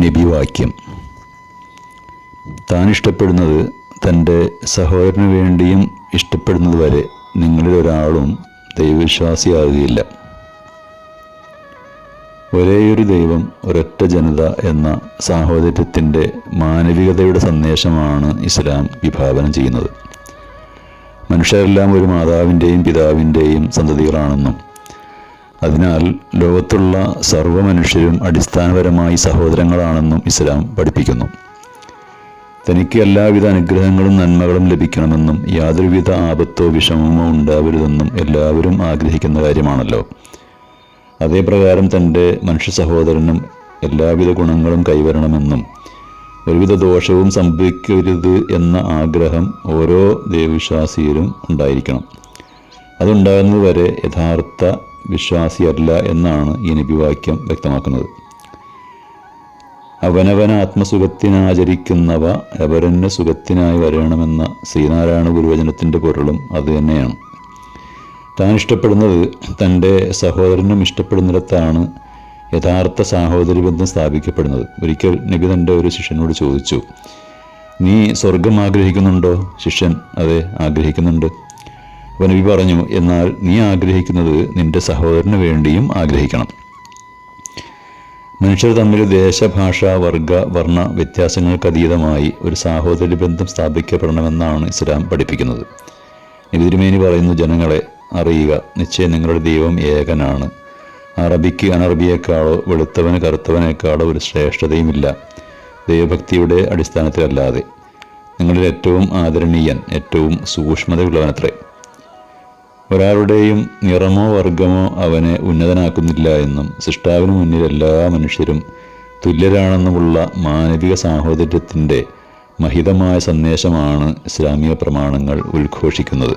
നബിവാക്യം. താൻ ഇഷ്ടപ്പെടുന്നത് തൻ്റെ സഹോദരന് വേണ്ടിയും ഇഷ്ടപ്പെടുന്നത് വരെ നിങ്ങളിൽ ഒരാളും ദൈവവിശ്വാസിയാകുകയില്ല. ഒരേയൊരു ദൈവം, ഒരൊറ്റ ജനത എന്ന സാഹോദര്യത്തിൻ്റെ മാനവികതയുടെ സന്ദേശമാണ് ഇസ്ലാം വിഭാവനം ചെയ്യുന്നത്. മനുഷ്യരെല്ലാം ഒരു മാതാവിൻ്റെയും പിതാവിൻ്റെയും സന്തതികളാണെന്നും അതിനാൽ ലോകത്തുള്ള സർവ്വ മനുഷ്യരും അടിസ്ഥാനപരമായി സഹോദരങ്ങളാണെന്നും ഇസ്ലാം പഠിപ്പിക്കുന്നു. തനിക്ക് എല്ലാവിധ അനുഗ്രഹങ്ങളും നന്മകളും ലഭിക്കണമെന്നും യാതൊരുവിധ ആപത്തോ വിഷമമോ ഉണ്ടാവരുതെന്നും എല്ലാവരും ആഗ്രഹിക്കുന്ന കാര്യമാണല്ലോ. അതേപ്രകാരം തൻ്റെ മനുഷ്യ സഹോദരനും എല്ലാവിധ ഗുണങ്ങളും കൈവരണമെന്നും ഒരുവിധ ദോഷവും സംഭവിക്കരുത് എന്ന ആഗ്രഹം ഓരോ ദൈവവിശ്വാസിയിലും ഉണ്ടായിരിക്കണം. അതുണ്ടാകുന്നത് വരെ യഥാർത്ഥ വിശ്വാസിയല്ല എന്നാണ് ഈ നബിവാക്യം വ്യക്തമാക്കുന്നത്. അവനവന ആത്മസുഖത്തിനാചരിക്കുന്നവ അവരന് സുഖത്തിനായി വരണമെന്ന ശ്രീനാരായണ ഗുരുവചനത്തിൻ്റെ പൊരുളും അതുതന്നെയാണ്. താൻ ഇഷ്ടപ്പെടുന്നത് തൻ്റെ സഹോദരനും ഇഷ്ടപ്പെടുന്നിടത്താണ് യഥാർത്ഥ സാഹോദര്യബന്ധം സ്ഥാപിക്കപ്പെടുന്നത്. ഒരിക്കൽ നബി തൻ്റെ ഒരു ശിഷ്യനോട് ചോദിച്ചു, നീ സ്വർഗം ആഗ്രഹിക്കുന്നുണ്ടോ? ശിഷ്യൻ, അതെ, ആഗ്രഹിക്കുന്നുണ്ട്. അപ്പോൾ നബി പറഞ്ഞു, എന്നാൽ നീ ആഗ്രഹിക്കുന്നത് നിന്റെ സഹോദരന് വേണ്ടിയും ആഗ്രഹിക്കണം. മനുഷ്യർ തമ്മിൽ ദേശ, ഭാഷ, വർഗ, വർണ്ണ വ്യത്യാസങ്ങൾക്കതീതമായി ഒരു സാഹോദര്യബന്ധം സ്ഥാപിക്കപ്പെടണമെന്നാണ് ഇസ്ലാം പഠിപ്പിക്കുന്നത്. നബി തിരുമേനി പറയുന്നു, ജനങ്ങളെ അറിയുക, നിശ്ചയം നിങ്ങളുടെ ദൈവം ഏകനാണ്. അറബിക്ക് അനറബിയേക്കാളോ വെളുത്തവന് കറുത്തവനേക്കാളോ ഒരു ശ്രേഷ്ഠതയുമില്ല, ദൈവഭക്തിയുടെ അടിസ്ഥാനത്തിലല്ലാതെ. നിങ്ങളിൽ ഏറ്റവും ആദരണീയൻ ഏറ്റവും സൂക്ഷ്മതയുള്ളവനത്രേ. ഒരാളുടെയും നിറമോ വർഗമോ അവനെ ഉന്നതനാക്കുന്നില്ല എന്നും സൃഷ്ടാവിന് മുന്നിൽ എല്ലാ മനുഷ്യരും തുല്യരാണെന്നുമുള്ള മാനവിക സാഹോദര്യത്തിൻ്റെ മഹിതമായ സന്ദേശമാണ് ഇസ്ലാമിക പ്രമാണങ്ങൾ ഉദ്ഘോഷിക്കുന്നത്.